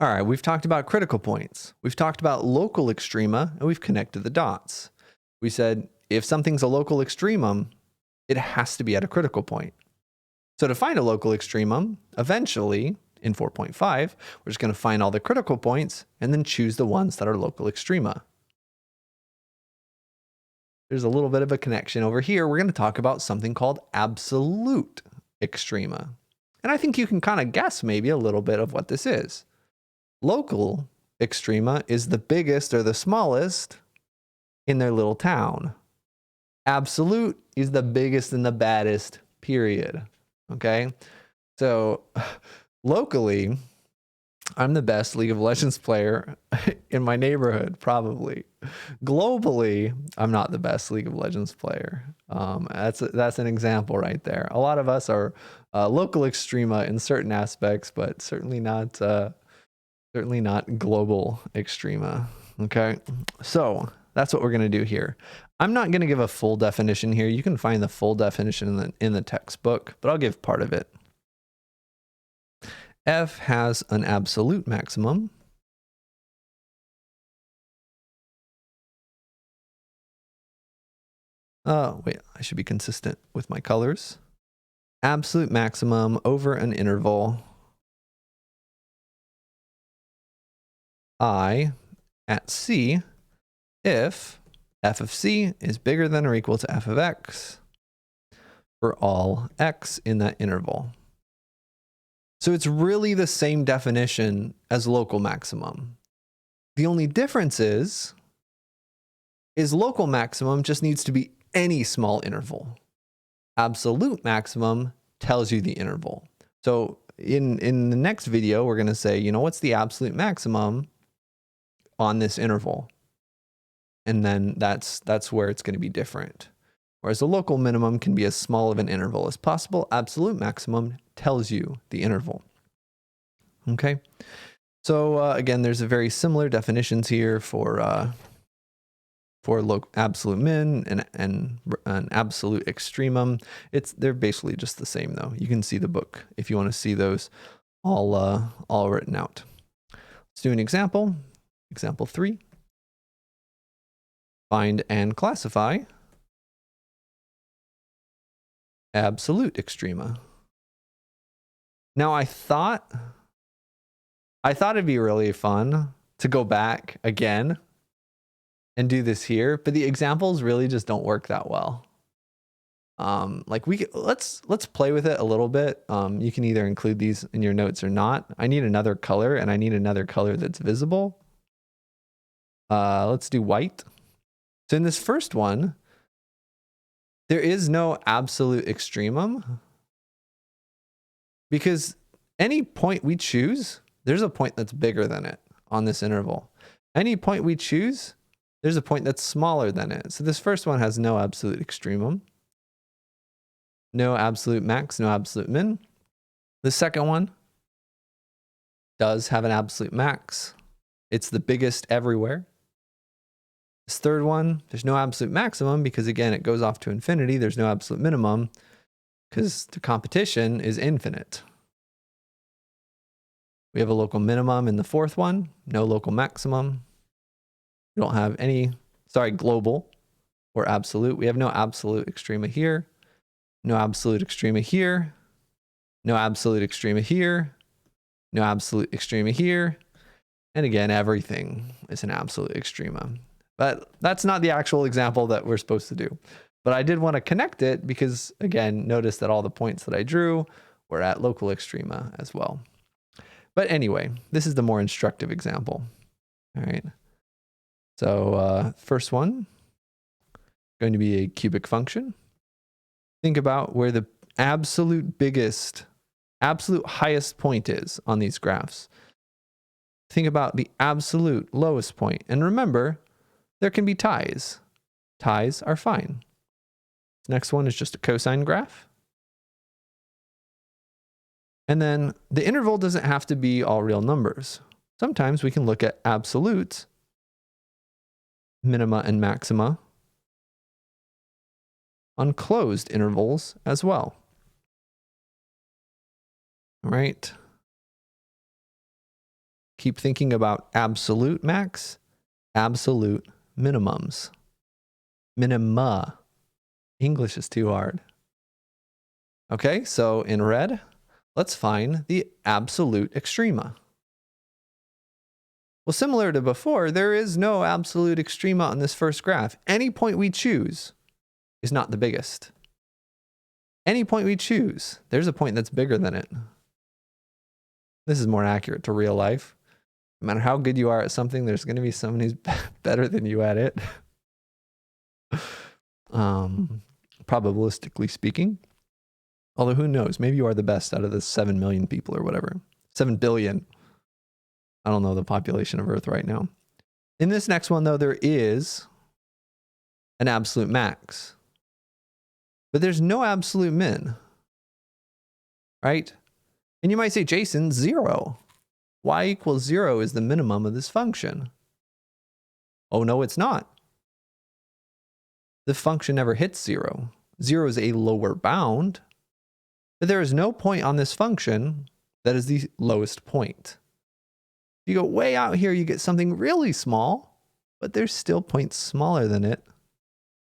All right, we've talked about critical points. We've talked about local extrema, and we've connected the dots. We said if something's a local extremum, it has to be at a critical point. So to find a local extremum, eventually, in 4.5, we're just going to find all the critical points and then choose the ones that are local extrema. There's a little bit of a connection over here. We're going to talk about something called absolute extrema. And I think you can kind of guess maybe a little bit of what this is. Local extrema is the biggest or the smallest in their little town. Absolute is the biggest and the baddest, period. Okay? So locally, I'm the best League of Legends player in my neighborhood, probably. Globally, I'm not the best League of Legends player. That's an example right there. A lot of us are local extrema in certain aspects, but certainly not global extrema. Okay, so that's what we're going to do here. I'm not going to give a full definition here. You can find the full definition in the textbook, but I'll give part of it. F has an absolute maximum. Oh, wait, I should be consistent with my colors. Absolute maximum over an interval I at C if f of c is bigger than or equal to f of x for all x in that interval. So it's really the same definition as local maximum. The only difference is local maximum just needs to be any small interval. Absolute maximum tells you the interval. So in the next video, we're going to say, what's the absolute maximum on this interval? And then that's where it's going to be different. Whereas the local minimum can be as small of an interval as possible. Absolute maximum tells you the interval. Okay. So again, there's a very similar definitions here for absolute min and an absolute extremum. They're basically just the same though. You can see the book if you want to see those all written out. Let's do an example. Example 3. Find and classify absolute extrema. Now I thought it'd be really fun to go back again and do this here, but the examples really just don't work that well. Let's play with it a little bit. You can either include these in your notes or not. I need another color, and I need another color that's visible. Let's do white. So in this first one, there is no absolute extremum because any point we choose, there's a point that's bigger than it on this interval. Any point we choose, there's a point that's smaller than it. So this first one has no absolute extremum, no absolute max, no absolute min. The second one does have an absolute max. It's the biggest everywhere. This third one, there's no absolute maximum because again, it goes off to infinity. There's no absolute minimum because the competition is infinite. We have a local minimum in the fourth one, no local maximum. We don't have any, global or absolute. We have no absolute extrema here, no absolute extrema here, no absolute extrema here, no absolute extrema here. And again, everything is an absolute extrema. But that's not the actual example that we're supposed to do. But I did want to connect it because, again, notice that all the points that I drew were at local extrema as well. But anyway, this is the more instructive example. All right. So first one, going to be a cubic function. Think about where the absolute highest point is on these graphs. Think about the absolute lowest point. And remember, there can be ties. Ties are fine. This next one is just a cosine graph. And then the interval doesn't have to be all real numbers. Sometimes we can look at absolutes, minima and maxima, on closed intervals as well. All right. keep thinking about absolute max, absolute minimums. Minima. English is too hard. Okay, so in red, let's find the absolute extrema. Well, similar to before, there is no absolute extrema on this first graph. Any point we choose is not the biggest. Any point we choose, there's a point that's bigger than it. This is more accurate to real life. No matter how good you are at something, there's going to be someone who's better than you at it. Probabilistically speaking. Although who knows, maybe you are the best out of the 7 million people or whatever. 7 billion. I don't know the population of Earth right now. In this next one, though, there is an absolute max. But there's no absolute min. Right? And you might say, Jason, 0. Y equals 0 is the minimum of this function. Oh, no, it's not. The function never hits 0. 0 is a lower bound. But there is no point on this function that is the lowest point. If you go way out here, you get something really small, but there's still points smaller than it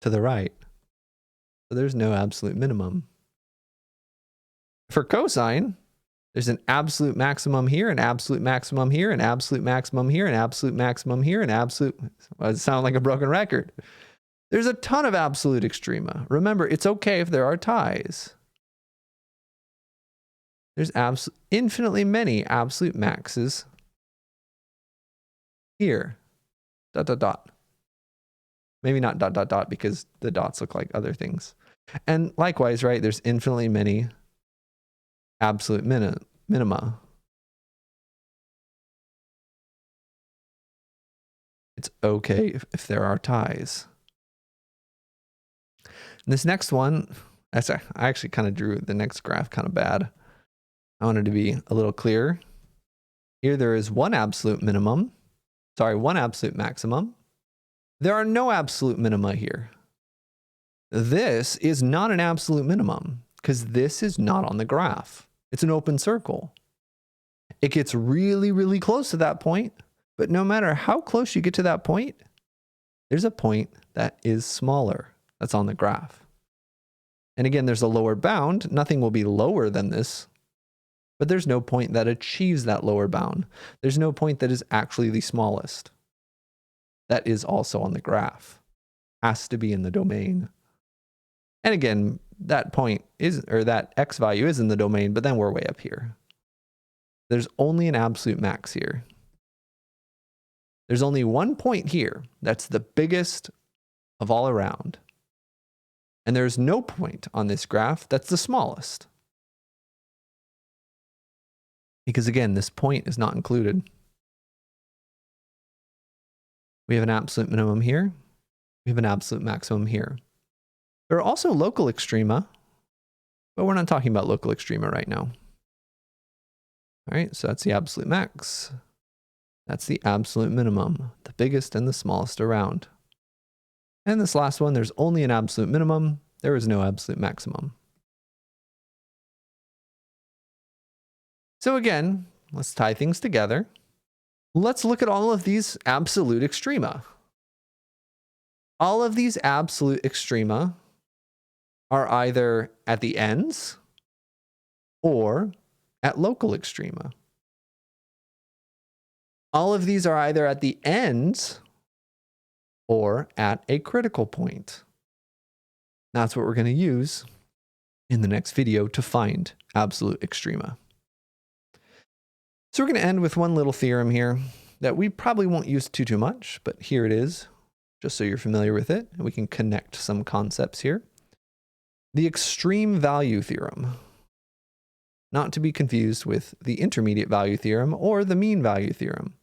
to the right. So there's no absolute minimum. For cosine, there's an absolute maximum here, an absolute maximum here, an absolute maximum here, an absolute maximum here, an absolute... Well, it sounds like a broken record. There's a ton of absolute extrema. Remember, it's okay if there are ties. There's infinitely many absolute maxes here. ... Maybe not ... because the dots look like other things. And likewise, right, there's infinitely many absolute minima. It's okay if there are ties. And this next one, I actually kind of drew the next graph kind of bad. I wanted to be a little clearer. Here there is one absolute maximum. There are no absolute minima here. This is not an absolute minimum because this is not on the graph. It's an open circle. It gets really, really close to that point, but no matter how close you get to that point, there's a point that is smaller that's on the graph. And again, there's a lower bound. Nothing will be lower than this, but there's no point that achieves that lower bound. There's no point that is actually the smallest. That is also on the graph. Has to be in the domain. And again, that point is, or that x value is in the domain, but then we're way up here. There's only an absolute max here. There's only one point here that's the biggest of all around. And there's no point on this graph that's the smallest. Because again, this point is not included. We have an absolute minimum here. We have an absolute maximum here. There are also local extrema, but we're not talking about local extrema right now. All right, so that's the absolute max. That's the absolute minimum, the biggest and the smallest around. And this last one, there's only an absolute minimum. There is no absolute maximum. So again, let's tie things together. Let's look at all of these absolute extrema. All of these absolute extrema are either at the ends or at local extrema. All of these are either at the ends or at a critical point. That's what we're going to use in the next video to find absolute extrema. So we're going to end with one little theorem here that we probably won't use too much, but here it is, just so you're familiar with it, and we can connect some concepts here. The extreme value theorem, not to be confused with the intermediate value theorem or the mean value theorem.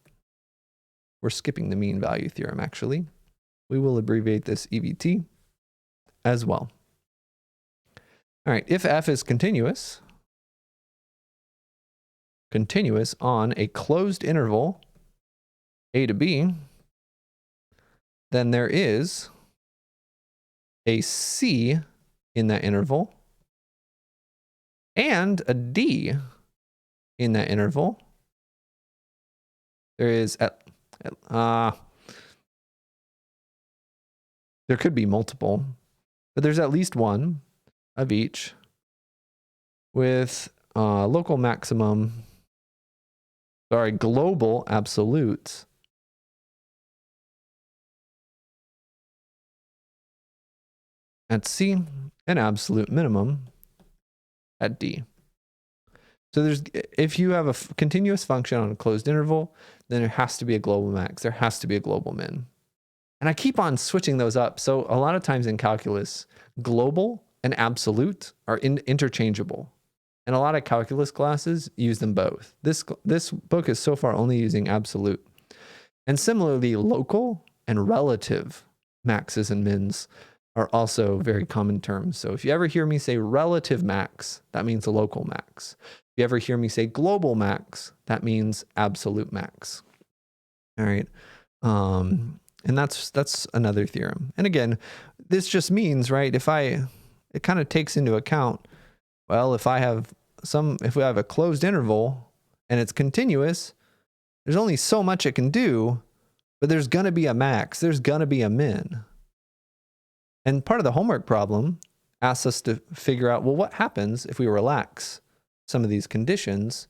We're skipping the mean value theorem, actually. We will abbreviate this EVT as well. All right, if f is continuous on a closed interval, a to b, then there is a c in that interval and a d in that interval There is there could be multiple, but there's at least one of each with local maximum, global absolutes at C and absolute minimum at D. So if you have a continuous function on a closed interval, then there has to be a global max. There has to be a global min. And I keep on switching those up. So a lot of times in calculus, global and absolute are interchangeable. And a lot of calculus classes use them both. This book is so far only using absolute. And similarly, local and relative maxes and mins are also very common terms. So if you ever hear me say relative max, that means a local max. If you ever hear me say global max, that means absolute max. All right. And that's another theorem. And again, this just means, right, it kind of takes into account, well, if we have a closed interval and it's continuous, there's only so much it can do, but there's going to be a max, there's going to be a min. And part of the homework problem asks us to figure out, well, what happens if we relax some of these conditions?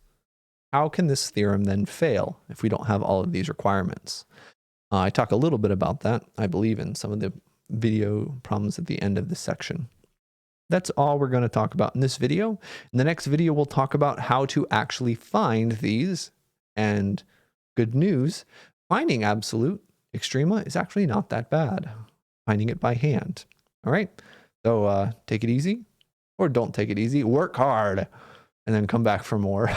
How can this theorem then fail if we don't have all of these requirements? I talk a little bit about that, I believe, in some of the video problems at the end of this section. That's all we're going to talk about in this video. In the next video, we'll talk about how to actually find these. And good news, finding absolute extrema is actually not that bad. Finding it by hand. All right. So take it easy, or don't take it easy. Work hard and then come back for more.